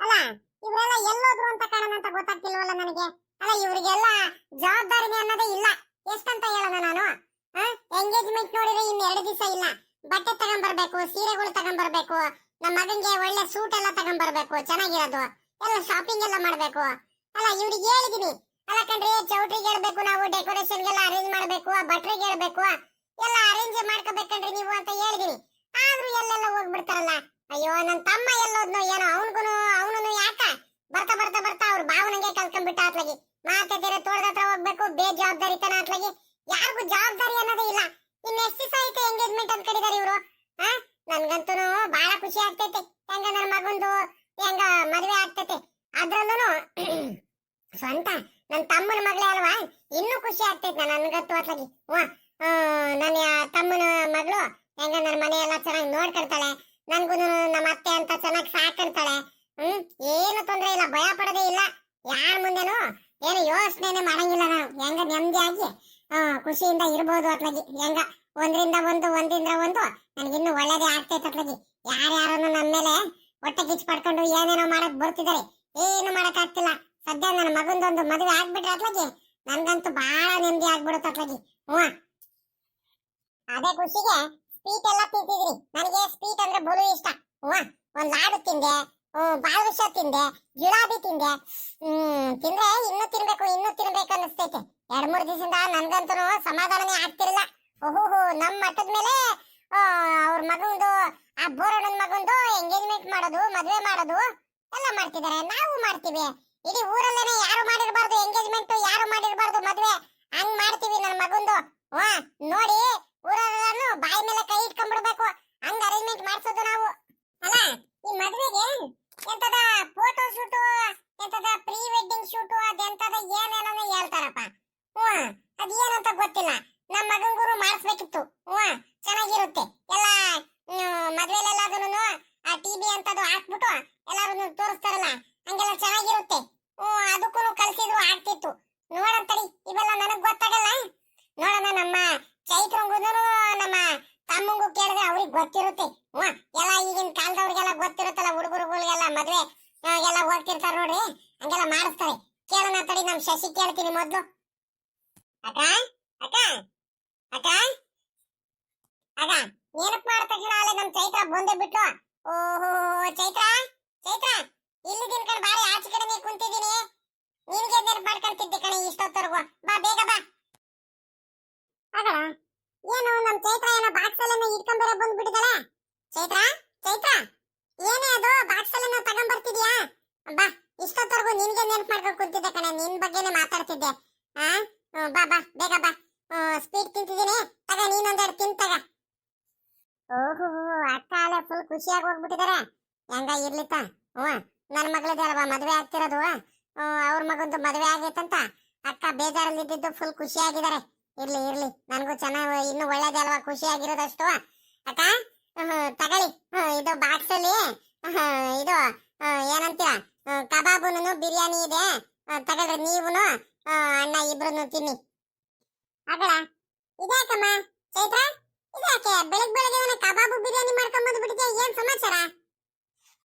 ಅಲ್ಲ ಇವರೆಲ್ಲ ಎಲ್ಲೋದ್ರು ಅಂತ ಕಾರಣ ಅಂತ ಗೊತ್ತಾಗ್ತಿಲ್ವಲ್ಲ ನನಗೆ. ಅಲ್ಲ ಇವರಿಗೆಲ್ಲ ಜವಾಬ್ದಾರಿನೇ ಅನ್ನೋದೇ ಇಲ್ಲ. ಎಷ್ಟಂತ ಹೇಳೋಣ ನಾನು? ಎಂಗೇಜ್ಮೆಂಟ್ ನೋಡಿದ್ರೆ ಇನ್ನು 2 ದಿವಸ ಇಲ್ಲ. ಬಟ್ಟೆ ತಗೊಂಡ್ಬರ್ಬೇಕು, ಸೀರೆಗಳು ತಗೊಂಡ್ಬರ್ಬೇಕು, ನಮ್ಮ ಮಗನ್ಗೆ ಒಳ್ಳೆ ಸೂಟ್ ಎಲ್ಲ ತಗೊಂಡ್ಬರ್ಬೇಕು, ಚೆನ್ನಾಗಿರೋದು ಎಲ್ಲ ಶಾಪಿಂಗ್ ಎಲ್ಲ ಮಾಡ್ಬೇಕು. ಅಲ್ಲ ಇವ್ರಿಗೆ ಹೇಳಿದೀನಿ, ಅಲ್ಲ ಕಣ್ರಿ ಚೌಟ್ರಿಗೆ ಹೇಳ್ಬೇಕು, ನಾವು ಡೆಕೋರೇಷನ್ಗೆಲ್ಲ ಅರೇಂಜ್ ಮಾಡ್ಬೇಕು, ಭಟ್ರಿಗೆ ಹೇಳ್ಬೇಕು, ಎಲ್ಲ ಅರೇಂಜ್ ಮಾಡ್ಕೋಬೇಕಂಡ್ರಿ ನೀವು ಅಂತ ಹೇಳಿದೀನಿ. ಆದ್ರೂ ಎಲ್ಲೆಲ್ಲ ಹೋಗ್ಬಿಡ್ತಾರಲ್ಲ. ಅಯ್ಯೋ ನನ್ನ ತಮ್ಮ ಎಲ್ಲೋದ್ನೋ ಏನೋ, ಅವನು ಯಾಕ ಬರ್ತಾ ಬರ್ತಾ ಬರ್ತಾ ಅವ್ರ ಭಾವನೆಗೆ ಕಲ್ಕೊಂಡ್ಬಿಟ್ಟ ಅತ್ಲಾಗಿ. ಮಾತಾಡಿದ್ರೆ ತೋಟದ ಹೋಗ್ಬೇಕು, ಬೇಜವಾಬ್ದಾರಿತನ ಅತ್ಲಾಗಿ. ಯಾರಿಗೂ ಜವಾಬ್ದಾರಿ ಅನ್ನೋದೇ ಇಲ್ಲ. ಇನ್ನು ಎಷ್ಟು ದಿವಸ ಐತೆ ಎಂಗೇಜ್ಮೆಂಟ್ ಅಂತ ಕಡಿದಾರೆ ಇವರು. ನನ್ಗಂತೂ ಬಹಳ ಖುಷಿ ಆಗ್ತೈತೆ. ಹೆಂಗ ನನ್ನ ಮಗಂದು ಹೆಂಗ ಮದುವೆ ಆಗ್ತೈತೆ, ಅದ್ರಲ್ಲೂ ಸ್ವಂತ ನನ್ನ ತಮ್ಮನ ಮಗಳೇ ಅಲ್ವಾ, ಇನ್ನೂ ಖುಷಿ ಆಗ್ತೈತೆ ನನ್ಗಂತೂ ಅತ್ಲಾಗಿ. ನನ್ನ ತಮ್ಮನ ಮಗಳು ಹೆಂಗ ನನ್ನ ಮನೆ ಎಲ್ಲ ಚೆನ್ನಾಗಿ ನೋಡ್ಕೊಳ್ತಾಳೆ, ನನ್ಗೂ ನಮ್ಮ ಅತ್ತೆ ಅಂತ ಚೆನ್ನಾಗಿ ಸಾಕೊಂತಾಳೆ. ಏನು ತೊಂದ್ರೆ ಇಲ್ಲ, ಭಯ ಪಡೋದೇ ಇಲ್ಲ. ಯಾರ ಮುಂದೆನೂ ಏನು ಯೋಚನೆ ಮಾಡಂಗಿಲ್ಲ. ನಾನು ಹೆಂಗ ನೆಮ್ಮದಿಯಾಗಿ ಖುಷಿಯಿಂದ ಇರ್ಬೋದು ಅತ್ಲಾಗಿ. ಹೆಂಗ ಒಂದ್ರಿಂದ ಒಂದು ನನಗಿನ್ನು ಒಳ್ಳೇದೇ ಆಗ್ತೈತೆ ಅತ್ಲಾಗಿ. ಯಾರ್ಯಾರನ್ನು ನನ್ನ ಮೇಲೆ ಹೊಟ್ಟೆ ಕಿಚ್ಚು ಪಡ್ಕೊಂಡು ಏನೇನೋ ಮಾಡಕ್ ಬರ್ತಿದ್ದಾರೆ, ಏನು ಮಾಡಕ್ ಆಗ್ತಿಲ್ಲ. ಸದ್ಯ ನನ್ನ ಮಗಂದೊಂದು ಮದುವೆ ಆಗ್ಬಿಟ್ರೆ ಅತ್ಲಾಗಿ ನನ್ಗಂತೂ ಬಹಳ ನೆಮ್ಮದಿ ಆಗ್ಬಿಡುತ್ತೆ ಅತ್ಲಾಗಿ. ಅದೇ ಖುಷಿಗೆ ಸ್ವೀಟ್ ಎಲ್ಲ ತಿಂತಿದ್ರಿ. ನನಗೆ ಸ್ವೀಟ್ ಅಂದ್ರೆ ಬಲು ಇಷ್ಟ. ಒಂದ್ ಲಾಡು ತಿಂದೆ, ಬಾದುಷಾ ತಿಂದೆ, ಜಿಲಾಬಿ ತಿಂದೆ. ತಿಂದ್ರೆ ಇನ್ನೂ ತಿನ್ಬೇಕು ಅನಿಸ್ತೈತೆ. 2-3 ದಿವಸದಿಂದ ನನ್ಗಂತೂ ಸಮಾಧಾನನೇ ಆಗ್ತಿರಲಿಲ್ಲ. ನಮ್ ಮಟ್ಟದ ಮೇಲೆ ಅವ್ರ ಮಗಂದು, ಆ ಬೋರಣ್ಣನ ಮಗಂದು ಎಂಗೇಜ್ಮೆಂಟ್ ಮಾಡೋದು, ಮದ್ವೆ ಮಾಡೋದು ಎಲ್ಲ ಮಾಡ್ತಿದ್ದಾರೆ. ನಾವು ಮಾಡ್ತೀವಿ. ಇಡೀ ಊರಲ್ಲೇನೆ ಯಾರು ಮಾಡಿರ್ಬಾರ್ದು ಎಂಗೇಜ್ಮೆಂಟ್, ಯಾರು ಮಾಡಿರ್ಬಾರ್ದು ಮದ್ವೆ, ಹಂಗ್ ಮಾಡ್ತೀವಿ ನನ್ನ ಮಗಂದು. ನೋಡಿ ಊರಲ್ಲಾನು ಬಾಯಿ ಮೇಲೆ ಕೈ ಇಟ್ಕೊಂಡ್ಬಿಡ್ಬೇಕು, ಹಂಗ ಅರೇಂಜ್ಮೆಂಟ್ ಮಾಡ್ಸೋದು ನಾವು. ಅಲ್ಲ ಈ ಮದ್ವೆಗೆ ಎಂತದ ಫೋಟೋ ಶೂಟು, ಎಂತದ ಪ್ರೀ ವೆಡ್ಡಿಂಗ್ ಶೂಟು, ಅದೆಂತದ ಏನೇನೋ ಹೇಳ್ತಾರಪ್ಪ. ಅದೇನಂತ ಗೊತ್ತಿಲ್ಲ. ನಮ್ಮ ಮಗಂಗೂರು ಮಾಡಿಸ್ಬೇಕಿತ್ತು. ಚೆನ್ನಾಗಿರುತ್ತೆ ಎಲ್ಲ. ಮದ್ವೆಲೆಲ್ಲಾದ್ರೂ ಆ ಟಿವಿ ಅಂತದು ಹಾಕ್ಬಿಟ್ಟು ಎಲ್ಲಾರು ತೋರಿಸ್ತಾರಲ್ಲ, ಹಂಗೆಲ್ಲ ಚೆನ್ನಾಗಿರುತ್ತೆ. ಅದಕ್ಕೂ ಕಳ್ಸಿದ್ರು ಆಗ್ತಿತ್ತು. ನೋಡಂತಡಿ, ಇವೆಲ್ಲ ನನಗ್ ಗೊತ್ತಾಗಲ್ಲ. ನೋಡೋಣ, ನಮ್ಮ ಚೈತ್ರಂಗೂ ನಮ್ಮ ತಮ್ಮಂಗೂ ಕೇಳಿದ್ರೆ ಅವ್ರಿಗೆ ಗೊತ್ತಿರುತ್ತೆ. ಎಲ್ಲ ಈಗಿನ ಕಾಲದವ್ರಿಗೆಲ್ಲ ಗೊತ್ತಿರುತ್ತಲ್ಲ, ಹುಡುಗರುಗಳಿಗೆಲ್ಲ ಮದ್ವೆ ಎಲ್ಲ ಹೋಗ್ತಿರ್ತಾರ ನೋಡ್ರಿ, ಹಂಗೆಲ್ಲ ಮಾಡಿಸ್ತಾರೆ. ಕೇಳೋಣ ತಡಿ, ನಮ್ ಶಶಿ ಕೇಳ್ತೀನಿ ಮೊದ್ಲು. ಅಕ್ಕ ಅಕ್ಕ ಅಕ್ಕ ಅಕ್ಕ ಏನಪ್ಪ ಮಾಡಿದ ತಕ್ಷಣ ಅಲ್ಲೇ ನಮ್ ಚೈತ್ರ ಬಂದೇ ಬಿಟ್ಟು. ಚೈತ್ರ ಇಲ್ಲಿದ್ದೀನಿ ಕಣ್, ಬಾರಿ ಆಚೆ ಕಡೆ ಕುಂತಿದ್ದೀನಿ. ನಿನ್ಗೆ ನೆನಪು ಮಾಡ್ಕೊಂತಿದ್ದೆ ಕಣೆ ಇಷ್ಟೊತ್ತರ್ಗು. ಬಾ ಬೇಗ ಬಾ. ಅಕ್ಕ ಏನು ನಮ್ ಚೈತ್ರ ಏನೋ ಬಾಕ್ಸ್ ಅಲ್ಲೇನೋ ಇಟ್ಕೊಂಡ್ ಬೇರೆ ಬಂದ್ಬಿಟ್ಟಿದ್ದಾಳೆ. ಚೈತ್ರ ಏನೇ ಅದು ಬಾಕ್ಸ್ ಅಲ್ಲೇನೋ ತಗೊಂಡ್ ಬರ್ತಿದ್ಯಾ? ಬಾ, ಇಷ್ಟೊತ್ತರ್ಗು ನಿನ್ಗೆ ನೆನಪು ಮಾಡ್ಕೊಂಡು ಕುಂತಿದ್ದೆ ಕಣೆ, ನಿನ್ ಬಗ್ಗೆನೇ ಮಾತಾಡ್ತಿದ್ದೆ. ಬಾ ಬೇಗ ಬಾ. ಸ್ವೀಟ್ ತಿಂತಿದ್ದೀನಿ, ತಗ ನೀನೊಂದೆರಡು ತಿಂತಗ. ಅಕ್ಕ ಅಲ್ಲೇ ಫುಲ್ ಖುಷಿಯಾಗಿ ಹೋಗ್ಬಿಟ್ಟಿದ್ದಾರೆ. ಹೆಂಗ ಇರ್ಲಿತ್ತ. ನನ್ನ ಮಗಳದೇ ಅಲ್ವಾ ಮದ್ವೆ ಆಗ್ತಿರೋದು. ಅವ್ರ ಮಗಂದು ಮದ್ವೆ ಆಗೈತಂತ ಅಕ್ಕ ಬೇಜಾರಲ್ಲಿ ಇದ್ದಿದ್ದು ಫುಲ್ ಖುಷಿಯಾಗಿದ್ದಾರೆ. ಇರ್ಲಿ ನನ್ಗೂ ಚೆನ್ನಾಗಿ, ಇನ್ನು ಒಳ್ಳೇದೇ ಅಲ್ವಾ ಖುಷಿಯಾಗಿರೋದಷ್ಟು. ಅಕ್ಕ ತಗೊಳ್ಳಿ, ಇದು ಬಾಕ್ಸ್ ಅಲ್ಲಿ ಇದು ಏನಂತೀರ, ಕಬಾಬುನು ಬಿರಿಯಾನಿ ಇದೆ, ತಗೊಳ್ರಿ. ನೀವುನು ಅಣ್ಣ ಇಬ್ರು ತಿನ್ನಿ. ಅಗಳ ಇದ್ಯಾಕಮ್ಮ ಚೈತ್ರ, ಇದ್ಯಾಕೆ ಬೆಳಗ್ಗೆ ಕಬಾಬು ಬಿರಿಯಾನಿ ಮಾಡ್ಕೊಂಡ್ ಬಂದ್ಬಿಟ್ಟಿದ್ಯಾ? ಏನ್ ಸಮಾಚಾರ?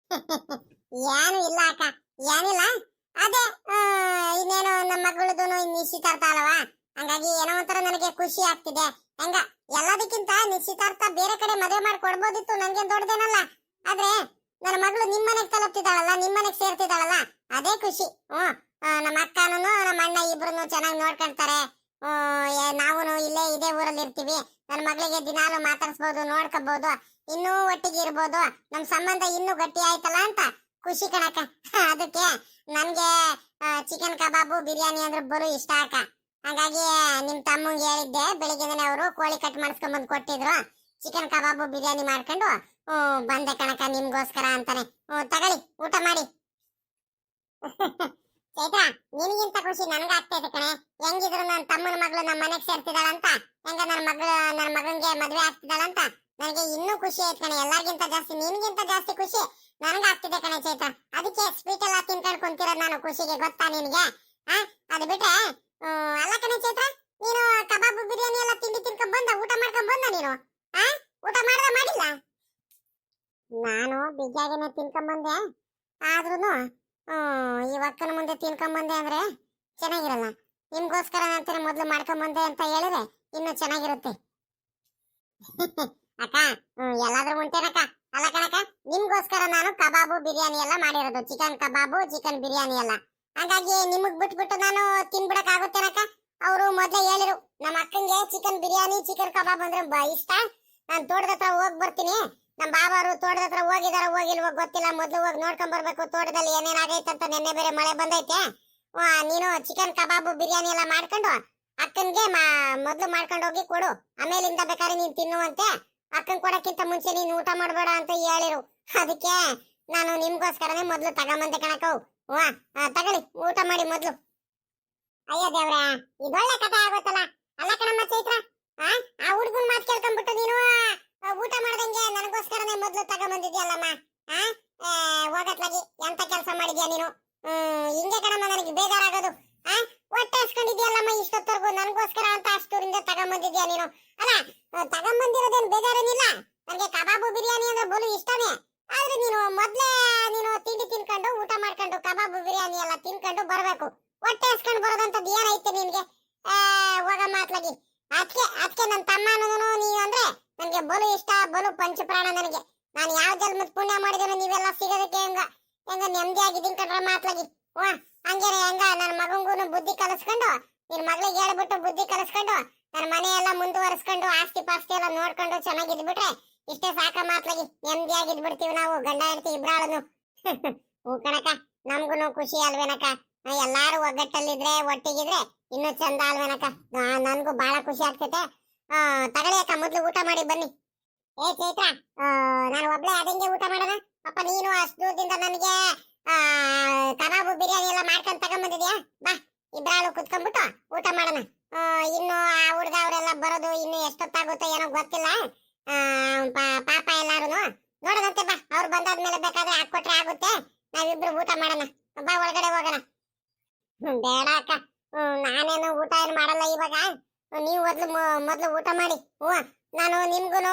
ಏನು ಇಲ್ಲ ಅಕ್ಕ, ಏನಿಲ್ಲ. ಅದೇ ಇನ್ನೇನು ನಮ್ಮ ಮಗಳದು ನಿಶ್ಚಿತಾರ್ಥ ಅಲ್ವಾ, ಹಂಗಾಗಿ ಏನೋ ಒಂಥರ ನನಗೆ ಖುಷಿ ಆಗ್ತಿದೆ. ಹೆಂಗ ಎಲ್ಲದಕ್ಕಿಂತ ನಿಶ್ಚಿತಾರ್ಥ ಬೇರೆ ಕಡೆ ಮದುವೆ ಮಾಡಿ ಕೊಡ್ಬೋದಿತ್ತು, ನನ್ಗೆ ದೊಡ್ಡದೇನಲ್ಲ. ಆದ್ರೆ ನನ್ನ ಮಗಳು ನಿಮ್ಮನೆಗೆ ತಲುಪ್ತಿದ್ದಾಳಲ್ಲ, ನಿಮ್ಮನೆಗೆ ಸೇರ್ತಿದ್ದಾಳಲ್ಲ, ಅದೇ ಖುಷಿ. ನಮ್ಮ ಅಕ್ಕನೂ ನಮ್ಮ ಅಣ್ಣ ಇಬ್ರು ಚೆನ್ನಾಗಿ ನೋಡ್ಕೊಂತಾರೆ. ನಾವು ಇದೇ ಊರಲ್ಲಿ ಇರ್ತೀವಿ. ನನ್ನ ಮಗಳಿಗೆ ದಿನಾಲು ಮಾತಾಡ್ಸ್ಬೋದು, ನೋಡ್ಕೋಬಹುದು, ಇನ್ನೂ ಒಟ್ಟಿಗೆ ಇರ್ಬೋದು. ನಮ್ ಸಂಬಂಧ ಇನ್ನೂ ಗಟ್ಟಿ ಆಯ್ತಲ್ಲ ಅಂತ ಖುಷಿ ಕಣಕ್ಕ. ಅದಕ್ಕೆ ನನ್ಗೆ ಚಿಕನ್ ಕಬಾಬು ಬಿರಿಯಾನಿ ಅಂದ್ರೆ ಬಲು ಇಷ್ಟ ಅಕ್ಕ. ಹಾಗಾಗಿ ನಿಮ್ ತಮ್ಮಂಗೆ ಹೇಳಿದ್ದೆ, ಬೆಳಿಗ್ಗೆನೆ ಅವರು ಕೋಳಿ ಕಟ್ ಮಾಡಿಸ್ಕೊಂಡ್ ಬಂದು ಕೊಟ್ಟಿದ್ರು. ಚಿಕನ್ ಕಬಾಬು ಬಿರಿಯಾನಿ ಮಾಡ್ಕೊಂಡು ಬಂದೆ ಕಣಕ್ಕ ನಿಮ್ಗೋಸ್ಕರ ಅಂತಾನೆ. ತಗೊಳ್ಳಿ, ಊಟ ಮಾಡಿ. ಚೈತ್ರ, ನಿನಗಿಂತ ಖುಷಿ ನನ್ಗಾಗ್ತೈತೆ ಕಣೆ. ಹೆಂಗಿದ್ರು ನನ್ನ ತಮ್ಮನ ಮಗಳು ನಮ್ಮ ಮನೆಗೆ ಸೇರ್ತಿದ್ದಾಳಂತ, ಹೆಂಗ ನನ್ನ ಮಗನ್ಗೆ ಮದ್ವೆ ಆಗ್ತಿದ್ದಾಳಂತ ನನಗೆ ಇನ್ನೂ ಖುಷಿ ಆಯ್ತು ಕಣೆ. ಎಲ್ಲರಿಗಿಂತ ಜಾಸ್ತಿ, ನಿನ್ಗಿಂತ ಜಾಸ್ತಿ ಖುಷಿ ನನ್ಗಾಗ್ತಿದೆ ಕಣೆ ಚೈತ್ರ. ಅದಕ್ಕೆ ಸ್ವೀಟ್ ಎಲ್ಲ ತಿನ್ಕೊಂಡು ಕುಂತಿರೋದು ನಾನು ಖುಷಿಗೆ, ಗೊತ್ತಾ ನಿನ್ಗೆ? ಅದು ಬಿಟ್ರೆ ಅಲ್ಲ ಕಣೆ ಚೈತ್ರ, ನೀನು ಕಬಾಬು ಬಿರಿಯಾನಿ ಎಲ್ಲ ತಿನ್ಕೊಂಡ್ ಬಂದ, ಊಟ ಮಾಡ್ಕೊಂಡ್ ಬಂದ ನೀನು? ಊಟ ಮಾಡಿಲ್ಲ? ನಾನು ಬಿಗಿಯಾಗೇನೆ ತಿನ್ಕೊಂಡ್ ಬಂದೆ. ಆದ್ರೂನು ಈ ಅಕ್ಕನ ಮುಂದೆ ತಿನ್ಕೊಂಬಂದೆ ಅಂದ್ರೆ ಚೆನ್ನಾಗಿರಲ್ಲ. ನಿಮ್ಗೋಸ್ಕರ ಅಂತಾನೆ ಮೊದ್ಲು ಮಾಡ್ಕೊಂಬಂದೆ ಅಂತ ಹೇಳಿದ್ರೆ ಇನ್ನು ಚೆನ್ನಾಗಿರುತ್ತೆ. ಅಕ್ಕ ಎಲ್ಲಾದ್ರೂ ಉಂಟೇನಕ್ಕ? ಅಲ್ಲ ಕಣಕ್ಕ, ನಿಮ್ಗೋಸ್ಕರ ನಾನು ಕಬಾಬು ಬಿರಿಯಾನಿ ಎಲ್ಲ ಮಾಡಿರೋದು, ಚಿಕನ್ ಕಬಾಬು ಚಿಕನ್ ಬಿರಿಯಾನಿ ಎಲ್ಲ. ಹಾಗಾಗಿ ನಿಮಗ್ ಬಿಟ್ಬಿಟ್ಟು ನಾನು ತಿನ್ಬಿಡಕ್ ಆಗುತ್ತೇನಕ್ಕ? ಅವರು ಮೊದ್ಲೇ ಹೇಳಿರು ನಮ್ಮ ಅಕ್ಕಂಗೆ ಚಿಕನ್ ಬಿರಿಯಾನಿ ಚಿಕನ್ ಕಬಾಬ್ ಅಂದ್ರೆ ಇಷ್ಟ. ನಾನು ತೋಟದ ಹತ್ರ ಹೋಗಿ ಬರ್ತೀನಿ. ನಮ್ಮ ಬಾಬಾರು ತೋಟದ ಹತ್ರ ಹೋಗಿದಾರ ಹೋಗಿಲ್ವೋ ಗೊತ್ತಿಲ್ಲ. ಮೊದ್ಲು ಹೋಗಿ ನೋಡ್ಕೊಂಡ್ ಬರ್ಬೇಕು ತೋಟದಲ್ಲಿ ಏನೇನಾಗೈತಂತ. ನೆನ್ನೆ ಬೇರೆ ಮಳೆ ಬಂದೈತೆ. ನೀನು ಚಿಕನ್ ಕಬಾಬು ಬಿರಿಯಾನಿ ಎಲ್ಲ ಮಾಡ್ಕೊಂಡು ಅಕ್ಕನ್ಗೆ ಮೊದ್ಲು ಮಾಡ್ಕೊಂಡು ಹೋಗಿ ಕೊಡು. ಆಮೇಲಿಂದ ಬೇಕಾದ್ರೆ ನೀನ್ ತಿನ್ನುವಂತೆ. ಅಕ್ಕನ್ ಕೊಡಕ್ಕಿಂತ ಮುಂಚೆ ನೀನ್ ಊಟ ಮಾಡ್ಬೇಡ ಅಂತ ಹೇಳಿರು. ಅದಕ್ಕೆ ನಾನು ನಿಮ್ಗೋಸ್ಕರನೇ ಮೊದ್ಲು ತಗೊಂಬಂದೆ ಕಣಕವು. ತಗೊಳ್ಳಿ, ಊಟ ಮಾಡಿ ಮೊದ್ಲು. ಅಯ್ಯೋ ದೇವ್ರ, ಇದೊಳ್ಳೆ ಕಥೆ ಆಗೋತ್ತಲ್ಲ. ಅಲ್ಲ ಕಣಮ್ಮ ಚೈತ್ರ, ಆ ಹುಡುಗನ್ ಮಾತು ಕೇಳ್ಕೊಂಡ್ಬಿಟ್ಟು ನೀನು ಊಟ ಮಾಡ್ದಂಗೆ ನನಗೋಸ್ಕರನೇ ಮೊದ್ಲು ತಗೊಂಬಂದಿದ್ಯಲ್ಲಮ್ಮ. ಹೋಗತ್ಲಾಗಿ ಎಂತ ಕೆಲಸ ಮಾಡಿದ್ಯಾ ನೀನು? ಹಿಂಗೆ ಕಣಮ್ಮ ನನಗೆ ಬೇಜಾರಾಗೋದು. ಹೊಟ್ಟೆ ಹಸ್ಕೊಂಡಿದ್ಯಲ್ಲಮ್ಮ ಇಷ್ಟೊತ್ತವರೆಗೂ, ನನಗೋಸ್ಕರ ಅಂತ ಅಷ್ಟೂರಿಂದ ತಗೊಂಬಂದಿದ್ಯಾ ನೀನು. ಅಲ್ಲ, ತಗೊಂಬಂದಿರೋದೇನು ಬೇಜಾರೇನಿಲ್ಲ. ನನಗೆ ಕಬಾಬು ಬಿರಿಯಾನಿ ಅಂದ್ರೆ ಬೋಲು ಇಷ್ಟನೇ. ಆದ್ರೆ ನೀನು ಮೊದ್ಲೇ ತಿಂಡಿ ತಿನ್ಕೊಂಡು ಊಟ ಮಾಡ್ಕೊಂಡು ಕಬಾಬು ಬಿರಿಯಾನಿ ಎಲ್ಲ ತಿನ್ಕೊಂಡು ಬರ್ಬೇಕು. ಹೊಟ್ಟೆ ಹಸ್ಕೊಂಡು ಬರೋದಂತದ್ದು ಏನೈತೆ ನಿನ್ಗೆ? ಹೋಗ ಮಾತ್ಲಾಗಿ. ಅದಕ್ಕೆ ನನ್ನ ತಮ್ಮ ನೀನು ಅಂದ್ರೆ ನನಗೆ ಬೋಲು ಇಷ್ಟ, ಬೋಲು ಪಂಚಪ್ರಾಣ ನನಗೆ. ನಾನು ಯಾವ ಜನ್ಮದ ಪುಣ್ಯ ಮಾಡಿದ್ರೆ ನೀವೆಲ್ಲ ಸಿಗೋದಕ್ಕೆ ಹೆಂಗ ನೆಮ್ಮದಿ ಆಗಿದ್ದೀನಿ ಕಣ್ರ ಮಾತ್ಲಾಗಿ. ಹಂಗೇನೆ ಹೆಂಗ ನನ್ನ ಮಗಂಗೂ ಬುದ್ಧಿ ಕಲಿಸ್ಕೊಂಡು, ನಿನ್ ಮಗಳಿಗೆ ಹೇಳ್ಬಿಟ್ಟು ಬುದ್ಧಿ ಕಲಿಸ್ಕೊಂಡು ನನ್ನ ಮನೆ ಎಲ್ಲ ಮುಂದುವರಿಸ್ಕೊಂಡು ಆಸ್ತಿ ಪಾಸ್ತಿ ಎಲ್ಲ ನೋಡ್ಕೊಂಡು ಚೆನ್ನಾಗಿದ್ಬಿಟ್ರೆ ಇಷ್ಟೇ ಸಾಕ ಮಾತ್ಲಾಗಿ. ನೆಮ್ಮದಿ ಆಗಿದ್ಬಿಡ್ತೀವಿ ನಾವು ಗಂಡ ಹೆಂಡತಿ ಇಬ್ರಾಳನು. ಹೂ ಕಣಕ, ನಮ್ಗುನು ಖುಷಿ ಅಲ್ವೇನಕ? ಎಲ್ಲಾರು ಒಗ್ಗಟ್ಟಲ್ಲಿದ್ರೆ ಒಟ್ಟಿಗಿದ್ರೆ ಇನ್ನು ಚಂದ ಅಲ್ವೇನಕ? ನನ್ಗೂ ಬಹಳ ಖುಷಿ ಆಗ್ತೈತೆ. ತಗೊಳ್ಳಿ ಅಕ್ಕ, ಮೊದ್ಲು ಊಟ ಮಾಡಿ ಬನ್ನಿ. ಚೈತ್ರ, ನಾನು ಒಬ್ಳೆ ಅದಂಗೆ ಊಟ ಮಾಡೋಣ? ಪಾಪ ನೀನು ಅಷ್ಟು ದೂರದಿಂದ ನನಗೆ ಕಬಾಬು ಬಿರಿಯಾನಿ ಎಲ್ಲ ಮಾಡ್ಕೊಂಡ್ ತಗೊಂಬಂದಿದ್ಯಾ. ಬಾ, ಇಬ್ರಾಳು ಕುತ್ಕೊಂಡ್ಬಿಟ್ಟು ಊಟ ಮಾಡೋಣ. ಇನ್ನು ಆ ಹುಡುಗ ಅವರೆಲ್ಲ ಬರೋದು ಇನ್ನು ಎಷ್ಟೊತ್ತಾಗುತ್ತೋ ಏನೋ ಗೊತ್ತಿಲ್ಲ. ಪಾಪ ಎಲ್ಲಾರು ನೋಡೋದಂತೆ. ಬಾ, ಅವ್ರು ಬಂದಾದ್ಮೇಲೆ ಬೇಕಾದ್ರೆ ಹಾಕೊಟ್ರೆ ಆಗುತ್ತೆ. ನಾವಿಬ್ರು ಊಟ ಮಾಡೋಣ. ಬಾ, ಒಳಗಡೆ ಹೋಗೋಣ. ಬೇಡ ಅಕ್ಕ, ನಾನೇನು ಊಟ ಏನು ಮಾಡಲ್ಲ ಇವಾಗ. ನೀವು ಮೊದ್ಲು ಊಟ ಮಾಡಿ. ನಾನು ನಿಮ್ಗುನು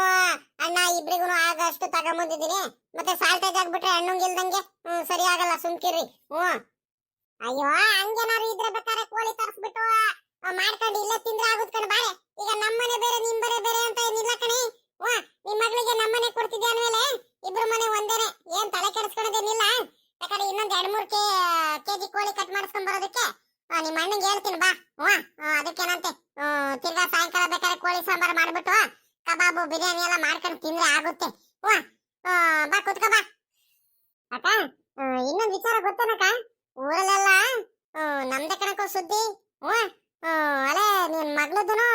ಅಣ್ಣ ಇಬ್ರಿಗೂ ಆಗಷ್ಟು ತಗೊಂಬಂದಿದ್ದೀನಿ. ಮತ್ತೆ ಸಾಲ್ಟೇಜ್ ಆಗ್ಬಿಟ್ರೆ ಹಣ್ಣುಂಗಿಲ್ದಂಗೆ ಸರಿ ಆಗಲ್ಲ, ಸುಮ್ಕಿರಿ. ಅಯ್ಯೋ, ಹಂಗೇನಾರು ಇದ್ರೆ ಬೇಕಾದ್ರೆ ಕೋಳಿ ತರಿಸ್ಬಿಟ್ಟು ಮಾಡ್ಕೊಂಡು ಇಲ್ಲೇ ತಿಂದ್ರೆ ಆಗುತ್ ಕಣ. ಬಾರೆ, ಈಗ ನಮ್ಮನೆ ಬೇರೆ ನಿಮ್ ಮನೆ ಬೇರೆ ಅಂತ ಏನಿಲ್ಲ ಕಣಿ. ನಿಮ್ ಮಗಳಿಗೆ ನಮ್ಮನೆ ಕೊಡ್ತಿದ್ದೆ ಅಂದ್ಮೇಲೆ ಇಬ್ರು ಮನೆ ಒಂದೇನೆ, ಏನ್ ತಲೆ ಕೆಡಿಸ್ಕೊಳ್ಳೋದೇನಿಲ್ಲ. ಬೇಕಾದ್ರೆ ಇನ್ನೊಂದ್ 2-3 ಕೆಜಿ ಕೋಳಿ ಕಟ್ ಮಾಡಿಸ್ಕೊಂಡ್ ಬರೋದಕ್ಕೆ ನಿಮ್ಮ ಅಣ್ಣಂಗೆ ಹೇಳ್ತೀನಿ. ಬಾ, ಅದಕ್ಕೇನಂತೆ. ತಿರ್ಗಾ ಸಾಯಂಕಾಲ ಬೇಕಾದ್ರೆ ಕೋಳಿ ಸಾಂಬಾರ್ ಮಾಡ್ಬಿಟ್ಟು ಕಬಾಬು ಬಿರಿಯಾನಿ ಎಲ್ಲ ಮಾಡ್ಕೊಂಡು ತಿಂದ್ರೆ ಆಗುತ್ತೆ. ಬಾ, ಕುತ್ಕೋ ಬಾ. ಅಕ್ಕ, ಇನ್ನೊಂದ್ ವಿಚಾರ ಗೊತ್ತೇನಕ್ಕ? ಊರಲ್ಲೆಲ್ಲ ನಮ್ದೆ ಕಣಕ್ಕೂ ಸುದ್ದಿ. ಅಲೆ ನಿನ್ ಮಗ್ಳದನು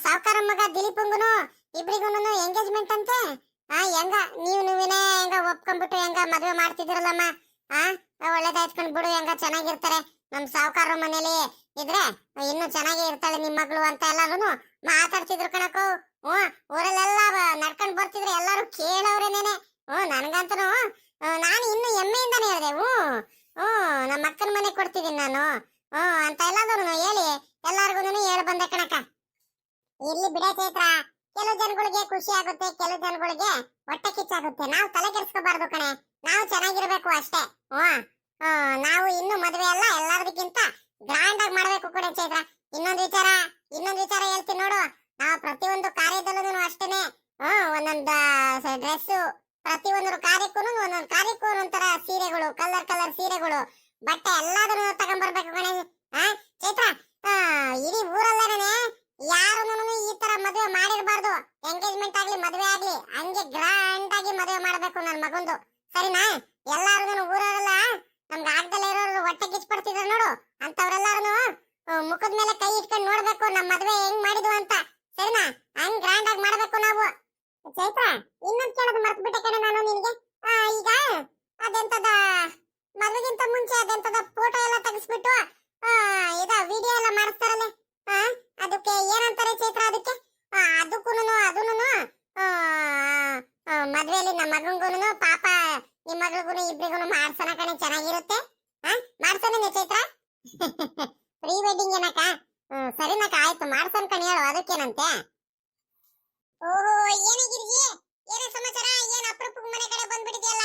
ಸಾವ್ಕಾರ ಮಗ ದಿಲೀಪಂಗುನು ಇಬ್ರಿಗೂನು ಎಂಗೇಜ್ಮೆಂಟ್ ಅಂತೆ. ಹೆಂಗ ನೀವಿನೇ ಹೆಂಗ ಒಪ್ಕೊಂಡ್ಬಿಟ್ಟು ಹೆಂಗ ಮದ್ವೆ ಮಾಡ್ತಿದಿರಲ್ಲಮ್ಮ. ಒಳ್ಳೇದಾಯ್ತ್ಕೊಂಡ್ ಬಿಡು, ಹೆಂಗ ಚೆನ್ನಾಗಿರ್ತಾರೆ. ನಮ್ ಸಾವ್ಕಾರ ಮನೇಲಿ ಇದ್ರೆ ಇನ್ನು ಚೆನ್ನಾಗಿ ಇರ್ತಾಳೆ ನಿಮ್ ಮಗಳು ಅಂತ ಎಲ್ಲಾರು ಮಾತಾಡ್ತಿದ್ರು ಕಣಕು. ಊರಲ್ಲೆಲ್ಲ ನಡ್ಕೊಂಡ್ ಬರ್ತಿದ್ರೆ ಎಲ್ಲಾರು ಕೇಳವ್ರೇನೇನೆ. ನನ್ಗಂತನು ನಾನು ಇನ್ನು ಹೆಮ್ಮೆಯಿಂದಾನೆ ಹೇಳಿದೆ. ನಮ್ಮ ಅಕ್ಕನ ಮನೆ ಕೊಡ್ತಿದ್ದೀನಿ ನಾನು ಅಂತ ಎಲ್ಲಾದ್ರು ಹೇಳಿ ಎಲ್ಲಾರ್ಗು ಹೇಳಿ ಬಂದೆ ಕಣಕ. ಇಲ್ಲಿ ಬಿಡ ಚೈತ್ರ, ಕೆಲವು ಜನಗಳಿಗೆ ಖುಷಿ ಆಗುತ್ತೆ, ಕೆಲವು ಜನಗಳಿಗೆ ಹೊಟ್ಟೆ ಕಿಚ್ಚಾಗುತ್ತೆ. ನಾವು ತಲೆ ಕೆಡಿಸ್ಕೋಬಾರ್ದು ಕಣೆ, ನಾವು ಚೆನ್ನಾಗಿರ್ಬೇಕು ಅಷ್ಟೇ. ನಾವು ಇನ್ನು ಮದುವೆ ಎಲ್ಲ ಎಲ್ಲಾರ್ದಕ್ಕಿಂತ ಗ್ರ್ಯಾಂಡ್ ಆಗಿ ಮಾಡ್ಬೇಕು ಕೂಡ ಚೈತ್ರ. ಇನ್ನೊಂದು ವಿಚಾರ ಹೇಳ್ತೀನಿ ನೋಡು. ನಾವು ಪ್ರತಿಯೊಂದು ಕಾರ್ಯದಲ್ಲೂ ಅಷ್ಟೇನೆ ಒಂದೊಂದು ಡ್ರೆಸ್, ಪ್ರತಿಯೊಂದು ಕಾರ್ಯಕ್ಕೂ ಒಂದೊಂಥರ ಸೀರೆಗಳು, ಕಲರ್ ಸೀರೆಗಳು, ಬಟ್ಟೆ ಎಲ್ಲದನ್ನು ತಗೊಂಡ್ಬರ್ಬೇಕು ಕಣೆ. ಚೈತ್ರ, ಇಡೀ ಊರಲ್ಲೇನೆ ಯಾರನ್ನು ಈ ತರ ಮದುವೆ ಮಾಡಿರ್ಬಾರ್ದು. ಎಂಗೇಜ್ಮೆಂಟ್ ಆಗ್ಲಿ ಮದುವೆ ಆಗ್ಲಿ ಹಂಗೆ ಗ್ರ್ಯಾಂಡ್ ಆಗಿ ಮದುವೆ ಮಾಡ್ಬೇಕು ನನ್ ಮಗಂದು, ಸರಿನಾ? ಎಲ್ಲಾರು ಊರಲ್ಲ ನಮ್ಗೆ ಆಗ್ದಲ್ಲೇ ಇರೋರು ಹೊಟ್ಟೆ ಕಿಚ್ಪಡ್ತಿದ್ರು ನೋಡು, ಅಂತವ್ರೆಲ್ಲಾರು ಮುಖದ ಮೇಲೆ ಕೈ ಇಟ್ಕೊಂಡು ನೋಡ್ಬೇಕು ನಮ್ ಮದುವೆ ಹೆಂಗ್ ಮಾಡಿದ್ವು ಅಂತ, ಸರಿನಾ? ಹಂಗ್ ಗ್ರ್ಯಾಂಡ್ ಆಗಿ ಮಾಡ್ಬೇಕು ನಾವು. ಚೈತ್ರ, ಇನ್ನೊಂದ್ ಕೇಳೋದು ಮರ್ತ್ಬಿಟ್ಟೆ ಕಣೆ ನಾನು ನಿನ್ಗೆ. ಈಗ ಅದೆಂತದ ಮದುವೆಗಿಂತ ಮುಂಚೆ ಅದೆಂತದ ಫೋಟೋ ಎಲ್ಲ ತೆಗಿಸ್ಬಿಟ್ಟು ವಿಡಿಯೋ ಎಲ್ಲ ಮಾಡಿಸ್ತಾರಲ್ಲ, ಅದಕ್ಕೆ ಏನಂತಾರೆ ಚೈತ್ರ? ಅದಕ್ಕೂನು ಮದ್ವೆಯಲ್ಲಿ ನಮ್ಮ ಮಗಂಗೂನು ಪಾಪ ನಿಮ್ ಮಗಳಿಗೂ ಇಬ್ರಿಗೂ ಮಾಡ್ಸೋಣ ಕಣೆ, ಚೆನ್ನಾಗಿರುತ್ತೆ. ಮಾಡ್ಸೋಣ ಚೈತ್ರ? ಪ್ರೀ ವೆಡ್ಡಿಂಗ್ ಏನಕ್ಕ? ಸರಿನಕ್ಕ, ಆಯ್ತು ಮಾಡ್ಸೋಣ ಕಣೆ, ಹೇಳು ಅದಕ್ಕೇನಂತೆ. ಓಹೋ, ಏನೇ ಗಿರ್ಜಿ, ಏನೇ ಸಮಾಚಾರ? ಏನ್ ಅಪರೂಪಕ್ಕೆ ಮನೆ ಕಡೆ ಬಂದ್ಬಿಟ್ಟಿದ್ಯಲ್ಲ?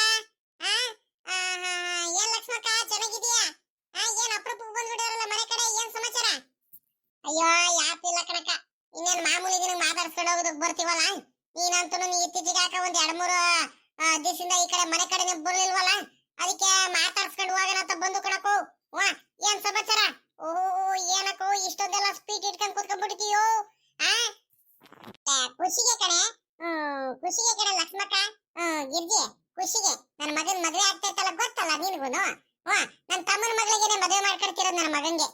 ಮಾತಾಡ್ಸ್ಕೊಂಡು ಹೋಗೋದಕ್ಕೆ ಬರ್ತೀವಲ್ಲ ನೀನಂತೂ ನೀ ಇತ್ತೀಚೆಗೆ ಯಾಕ ಒಂದ್ 2-3 ದಿವಸದಿಂದ ಈ ಕಡೆ ಮನೆ ಕಡೆನೆ ಬರ್ಲಿಲ್ವಲ್ಲ ಅದಕ್ಕೆ ಮಾತಾಡ್ಸ್ಕೊಂಡು ಹೋಗೋಣ ಅಂತ ಬಂದು ಕಣಕೋ ವಾ ಏನ್ ಸಮಾಚಾರ ಓಹೋ ಏನಕ್ಕೋ ಇಷ್ಟೊಂದೆಲ್ಲ ಸ್ಪೀಡ್ ಇಟ್ಕೊಂಡು ಕೂತ್ಕೊಂಡ್ಬಿಡ್ತೀಯೋ ಆ ಖುಷಿಗೆ ಕಣೆ ಖುಷಿಗೆ ಕಣೆ ಲಕ್ಷ್ಮಕ್ಕ ಗಿರ್ಜಿ ಖುಷಿಗೆ ನನ್ನ ಮಗನ ಮದುವೆ ಆಗ್ತೈತಲ್ಲ ಗೊತ್ತಲ್ಲ ನಿನಗೂನು ನನ್ನ ತಮ್ಮನ ಮಗಳಿಗೆ ಮದುವೆ ಮಾಡ್ಕೊಡ್ತಿರೋದು ನನ್ನ ಮಗಂಗೆ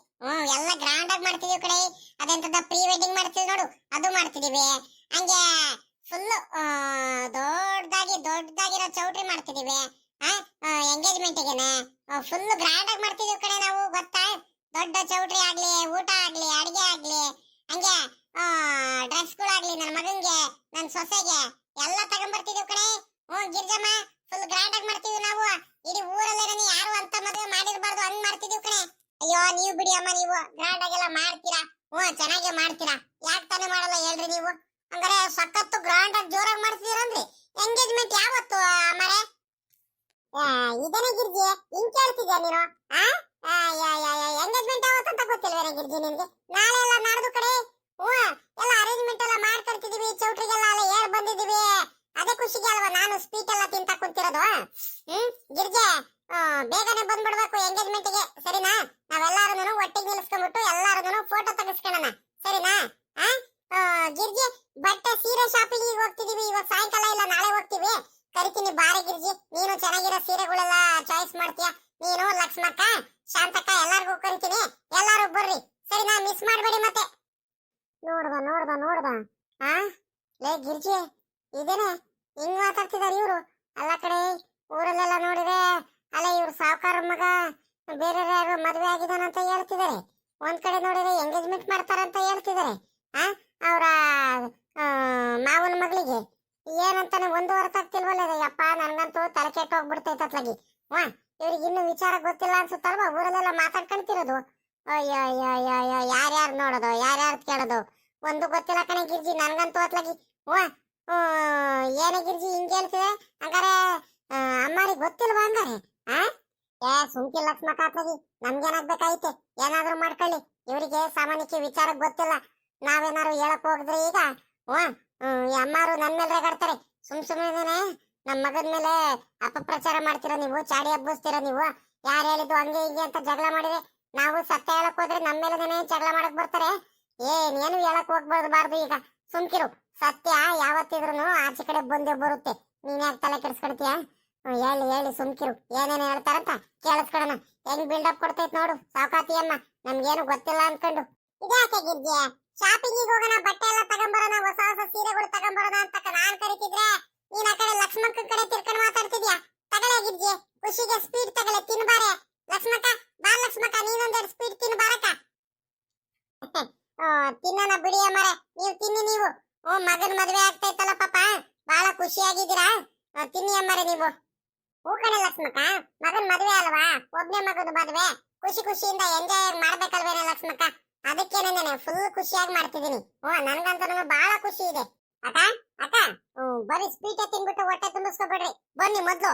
ಎಲ್ಲ ಗ್ರ್ಯಾಂಡ್ ಆಗಿ ಮಾಡ್ತಿದೀವಿ ಕಡೆ ಅದೆಂತದ ಪ್ರೀ ವೆಡ್ಡಿಂಗ್ ಮಾಡ್ತೀವಿ ನೋಡು ಅದು ಮಾಡ್ತಿದೀವಿ ಹಂಗೆ ಫುಲ್ ದೊಡ್ಡದಾಗಿರೋ ಚೌಟ್ರಿ ಮಾಡ್ತಿದೀವಿ ಎಂಗೇಜ್ಮೆಂಟ್ ಗೆನೆ ಫುಲ್ ಗ್ರ್ಯಾಂಡ್ ಆಗಿ ಮಾಡ್ತಿದೀವಿ ಕಡೆ ನಾವು ಗೊತ್ತಾ ದೊಡ್ಡ ಚೌಟ್ರಿ ಆಗ್ಲಿ ಊಟ ಆಗ್ಲಿ ಅಡಿಗೆ ಆಗ್ಲಿ ಹಂಗೆ ಡ್ರೆಸ್ಗಳಾಗ್ಲಿ ನನ್ನ ಮಗಂಗೆ ನನ್ನ ಸೊಸೆಗೆ ಎಲ್ಲ ತಗೊಂಡ್ಬರ್ತಿದೀವಿ ಕಡೆ ಗಿರ್ಜಮ್ಮ ಫುಲ್ ಗ್ರ್ಯಾಂಡ್ ಆಗಿ ಮಾಡ್ತಿದೀವಿ ನಾವು ಇಡೀ ಊರಲ್ಲೇನೆ ಯಾರು ಅಂತ ಮದುವೆ ಮಾಡಿರ್ಬಾರ್ದು ಹಂಗ್ ಮಾಡ್ತಿದೀವಿ ಕಣೆ ಅಯ್ಯೋ ನೀವು ಬಿಡಿ ಅಮ್ಮ ನೀವು ಗ್ರ್ಯಾಂಡ್ ಆಗೆಲ್ಲ ಮಾಡ್ತೀರಾ ಚೆನ್ನಾಗಿ ಮಾಡ್ತೀರಾ ಯಾಕೆ ತಾನೇ ಮಾಡಲ್ಲ ಹೇಳ್ರಿ ನೀವು ಹಂಗಾರೆ ಸಖತ್ತು ಗ್ರ್ಯಾಂಡ್ ಆಗಿ ಜೋರಾಗಿ ಮಾಡ್ತಿದ್ದೀರಂದ್ರಿ ಎಂಗೇಜ್ಮೆಂಟ್ ಯಾವತ್ತು ಮರೆ ಇದನೇ ಗಿರ್ಜಿ ಹಿಂಗ್ ಕೇಳ್ತಿದ್ಯಾ ನೀನು ಎಂಗೇಜ್ಮೆಂಟ್ ಯಾವತ್ತು ಅಂತ ಗೊತ್ತಿಲ್ವೇನೆ ಗಿರ್ಜಿ ನಿನ್ಗೆ ನಾಳೆ ಎಲ್ಲ ನಾಡ್ದು ಕಡೆ ಎಲ್ಲ ಅರೇಂಜ್ಮೆಂಟ್ ಎಲ್ಲ ಮಾಡ್ಕೊಳ್ತಿದೀವಿ ಚೌಟ್ರಿಗೆಲ್ಲ ಎಲ್ಲ ಹೇಳ್ ಬಂದಿದೀವಿ ಅದೇ ಖುಷಿಗೆ ಅಲ್ವಾ ನಾನು ಸ್ವೀಟ್ ಎಲ್ಲ ತಿಂತ ಕುಂತಿರೋದು ಗಿರ್ಜೆ ಬೇಗನೆ ಬಂದ್ಬಿಡ್ಬೇಕು ಎಂಗೇಜ್ಮೆಂಟ್ ಗೆ ಸರಿನಾ ನಾವೆಲ್ಲಾರು ಒಟ್ಟಿಗೆ ನಿಲ್ಸ್ಕೊಂಡ್ಬಿಟ್ಟು ಎಲ್ಲಾರು ಫೋಟೋ ತೆಗಿಸ್ಕೊಳ್ಳೋಣ ಸರಿನಾ ಗಿರ್ಜಿ ಬಟ್ಟೆ ಸೀರೆ ಶಾಪಿಂಗ್ ಹೋಗ್ತಿದೀವಿ ಇವಾಗ ಸಾಯಂಕಾಲ ಇಲ್ಲ ನಾಳೆ ಹೋಗ್ತೀವಿ ಕರಿತೀನಿ ಬಾರೆ ಗಿರ್ಜಿ ನೀನು ಚೆನ್ನಾಗಿರೋ ಸೀರೆಗಳೆಲ್ಲ ಚಾಯ್ಸ್ ಮಾಡ್ತೀಯ ನೀನು ಲಕ್ಷ್ಮಕ್ಕ ಶಾಂತಕ್ಕ ಎಲ್ಲಾರ್ಗೂ ಕರಿತೀನಿ ಎಲ್ಲಾರು ಬರ್ರಿ ಸರಿನಾ ಮಿಸ್ ಮಾಡ್ಬೇಡಿ ಮತ್ತೆ ನೋಡ್ದ ಲೇ ಗಿರ್ಜಿ ಇದೇನೆ ಹಿಂಗ್ ಮಾತಾಡ್ತಿದಾರೆ ಇವ್ರು ಅಲ್ಲ ಕಡೆ ಊರಲ್ಲೆಲ್ಲ ನೋಡಿದ್ರೆ ಅಲ್ಲ ಇವ್ರು ಸಾವುಕಾರ ಮಗ ಬೇರೆ ಯಾರು ಮದ್ವೆ ಆಗಿದಾನಂತ ಹೇಳ್ತಿದ್ದಾರೆ ಒಂದ್ ಕಡೆ ನೋಡಿದ್ರೆ ಎಂಗೇಜ್ಮೆಂಟ್ ಮಾಡ್ತಾರಂತ ಹೇಳ್ತಿದ್ದಾರೆ ಅವರ ಮಾವನ ಮಗಳಿಗೆ ಏನಂತಾನೆ ಒಂದು ಅರ್ಥ ಆಗ್ತಿಲ್ವಲ್ಲ ಯಪ್ಪ ನನ್ಗಂತೂ ತಲೆ ಕೆಟ್ಟ ಹೋಗ್ಬಿಡ್ತೈತತ್ಲಾಗಿ ಇವ್ರಿಗೆ ಇನ್ನು ವಿಚಾರ ಗೊತ್ತಿಲ್ಲ ಅನ್ಸುತ್ತಲ್ವಾ ಊರಲ್ಲೆಲ್ಲ ಮಾತಾಡ್ಕೊಂತಿರೋದು ಅಯ್ಯೋ ಯಾರ್ಯಾರು ನೋಡೋದು ಯಾರ್ಯಾರು ಕೇಳೋದು ಒಂದು ಗೊತ್ತಿಲ್ಲ ಕಣೆ ಗಿರ್ಜಿ ನನ್ಗಂತೂ ಅತ್ಲಾಗಿ ಏನೇ ಗಿರ್ಜಿ ಹಿಂಗ್ ಹೇಳ್ತಿದೆ ಹಂಗಾರೆ ಅಮ್ಮಾರಿಗೆ ಗೊತ್ತಿಲ್ವಾ ಹಂಗಾರೆ ಸುಮ್ಕಿ ಲಕ್ಷ್ಮಕ್ಕ ಅತ್ಲಾಗಿ ನಮ್ಗೇನಾಗ್ಬೇಕಾಯ್ತೆ ಏನಾದ್ರೂ ಮಾಡ್ಕೊಳ್ಳಿ ಇವರಿಗೆ ಸಾಮಾನ್ಯಕ್ಕೆ ವಿಚಾರ ಗೊತ್ತಿಲ್ಲ ನಾವೇನಾರು ಹೇಳಕ್ ಹೋಗಿದ್ರೆ ಈಗ ಅಮ್ಮಾರು ನನ್ ಮೇಲೆ ರೇಗಾಡ್ತಾರೆ ಸುಮ್ನೆ ನಮ್ ಮಗನ ಮೇಲೆ ಅಪಪ್ರಚಾರ ಮಾಡ್ತೀರಾ ನೀವು ಚಾಡಿ ಹಬ್ಬಿಸ್ತೀರಾ ನೀವು ಯಾರು ಹೇಳಿದ್ದು ಹಂಗೆ ಹಿಂಗೆ ಅಂತ ಜಗಳ ಮಾಡಿದ್ರೆ ನಾವು ಸತ್ಯ ಹೇಳಕ್ ಹೋದ್ರೆ ನಮ್ಮ ಮೇಲೆ ಜಗಳ ಮಾಡಕ್ ಬರ್ತಾರೆ ಏನೇನು ಹೇಳಕ್ ಹೋಗ್ಬಾರ್ದು ಈಗ ಸುಮ್ಕಿರು ಸತ್ಯ ಯಾವತ್ತಿದ್ರು ಆಚೆ ಕಡೆ ಬಂದೇ ಬರುತ್ತೆ ನೀನ್ ಯಾಕೆ ತಲೆ ಕೆಡಿಸ್ಕೊಡ್ತೀಯ ಹೇಳಿ ಸುಮ್ಕಿರು ಏನೇನು ಹೇಳ್ತಾರಂತ ಕೇಳಿಸ್ಕೊಡೋಣ ಹೆಂಗ್ ಬಿಲ್ಡಪ್ ಕೊಡ್ತೈತ್ ನೋಡು ಸಾವುಕಾತಿ ಅಮ್ಮ ನಮ್ಗೇನು ಗೊತ್ತಿಲ್ಲ ಅನ್ಕೊಂಡು ಇದ್ಯಾಕೆ ಗಿರ್ಜಿ ಶಾಪಿಂಗ್ ಹೋಗೋಣ ಬಟ್ಟೆ ಎಲ್ಲ ತಗೊಂಬರೋಣ ಹೊಸ ಸೀರೆಗಳು ತಗೊಂಬರೋಣ ಅಂತ ನಾನ್ ಕರಿತಿದ್ರೆ ನೀನ್ ಆ ಕಡೆ ಲಕ್ಷ್ಮಕ್ಕ ಕಡೆ ತಿರ್ಕೊಂಡು ಮಾತಾಡ್ತಿದ್ಯಾ ತಗಳೆ ಗಿರ್ಜಿ ಖುಷಿಗೆ ಸ್ಪೀಡ್ ತಗಳೆ ತಿನ್ಬಾರೆ ಲಕ್ಷ್ಮಕ್ಕ ಬಾ ಲಕ್ಷ್ಮಕ್ಕ ನೀನೊಂದೆರಡು ಸ್ಪೀಡ್ ತಿನ್ಬಾರಕ್ಕ ತಿನ್ನೋಣ ಬಿಡಿ ಅಮ್ಮರೆ ನೀವು ತಿನ್ನಿ ನೀವು ಮಗನ ಮದ್ವೆ ಆಗ್ತೈತಲ್ಲ ಪಾಪ ಬಹಳ ಖುಷಿಯಾಗಿದ್ದೀರಾ ತಿನ್ನಿ ಅಮ್ಮರೆ ನೀವು ಕಣೆ ಲಕ್ಷ್ಮಕ್ಕ ಮಗನ್ ಮದ್ವೆ ಅಲ್ವಾ ಒಬ್ನೇ ಮಗನ ಮದ್ವೆ ಖುಷಿಯಿಂದ ಎಂಜಾಯ್ ಮಾಡ್ಬೇಕಲ್ವೇನೆ ಲಕ್ಷ್ಮಕ್ಕ ಅದಕ್ಕೇನೆ ಫುಲ್ ಖುಷಿಯಾಗಿ ಮಾಡ್ತಿದ್ದೀನಿ ನನ್ಗಂತೂ ಬಹಳ ಖುಷಿ ಇದೆ ಅಕ್ಕ ಬರೀ ಸ್ವೀಟ್ ತಿನ್ಬಿಟ್ಟು ಹೊಟ್ಟೆ ತುಂಬಿಸ್ಕೊಬೇಡ್ರಿ ಬನ್ನಿ ಮೊದ್ಲು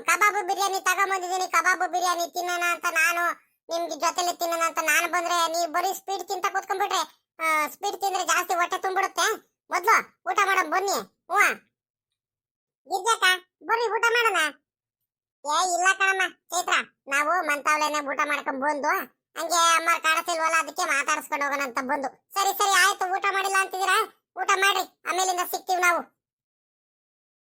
ಕಬಾಬು ಬಿರಿಯಾನಿ ತಗೊಂಬಂದಿದ್ದೀನಿ ಕಬಾಬು ಬಿರಿಯಾನಿ ತಿನ್ನೋಣ ಅಂತ ನಾನು ನಿಮ್ಗೆ ಜೊತೆಲಿ ತಿನ್ನೋಣ ಅಂತ ನಾನು ಬಂದ್ರೆ ನೀವು ಬರೀ ಸ್ಪೀಡ್ ತಿಂತ ಕೂತ್ಕೊಂಡ್ಬಿಟ್ರೆ ಸ್ಪೀಡ್ ತಿಂದ್ರೆ ಜಾಸ್ತಿ ಹೊಟ್ಟೆ ತುಂಬಿಡುತ್ತೆ ಮೊದ್ಲು ಊಟ ಮಾಡೋಣ ಬನ್ನಿ ಗಿರ್ಜಕ್ಕ ಬರ್ರಿ ಊಟ ಮಾಡೋಣ ಇಲ್ಲ ಕಣಮ್ಮ ಚೈತ್ರ ನಾವು ಮಂತಾವ್ಲೇನೆ ಊಟ ಮಾಡ್ಕೊಂಡ್ ಬಂದು ಹಂಗೆ ಅಮ್ಮ ಕಾಣಿಸ್ತಿಲ್ವಲ್ಲ ಅದಕ್ಕೆ ಮಾತಾಡ್ಸ್ಕೊಂಡು ಹೋಗೋಣ ಅಂತ ಬಂದು ಸರಿ ಆಯ್ತು ಊಟ ಮಾಡಿಲ್ಲ ಅಂತಿದ್ದೀರಾ ಊಟ ಮಾಡ್ರಿ ಆಮೇಲಿಂದ ಸಿಗ್ತೀವಿ ನಾವು